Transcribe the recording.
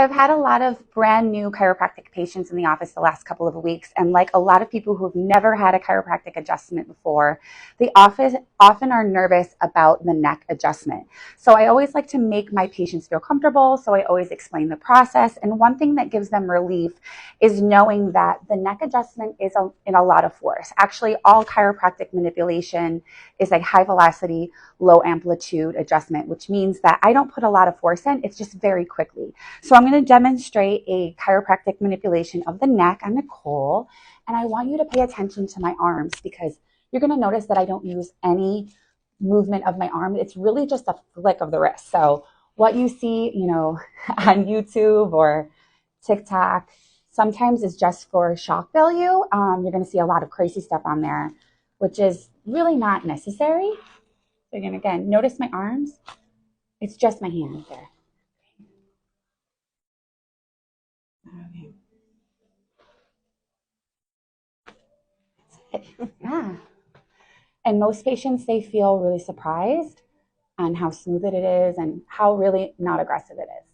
I've had a lot of brand new chiropractic patients in the office the last couple of weeks, and like a lot of people who have never had a chiropractic adjustment before, they often are nervous about the neck adjustment. So I always like to make my patients feel comfortable, so I always explain the process. And one thing that gives them relief is knowing that the neck adjustment is in a lot of force. Actually, all chiropractic manipulation is like high velocity, low amplitude adjustment, which means that I don't put a lot of force in, it's just very quickly. So I'm going to demonstrate a chiropractic manipulation of the neck. I'm Nicole, and I want you to pay attention to my arms because you're going to notice that I don't use any movement of my arm. It's really just a flick of the wrist. So what you see, on YouTube or TikTok, sometimes is just for shock value. You're going to see a lot of crazy stuff on there, which is really not necessary. So you're going to, again, notice my arms. It's just my hand there. Okay. Yeah. And most patients, they feel really surprised on how smooth it is and how really not aggressive it is.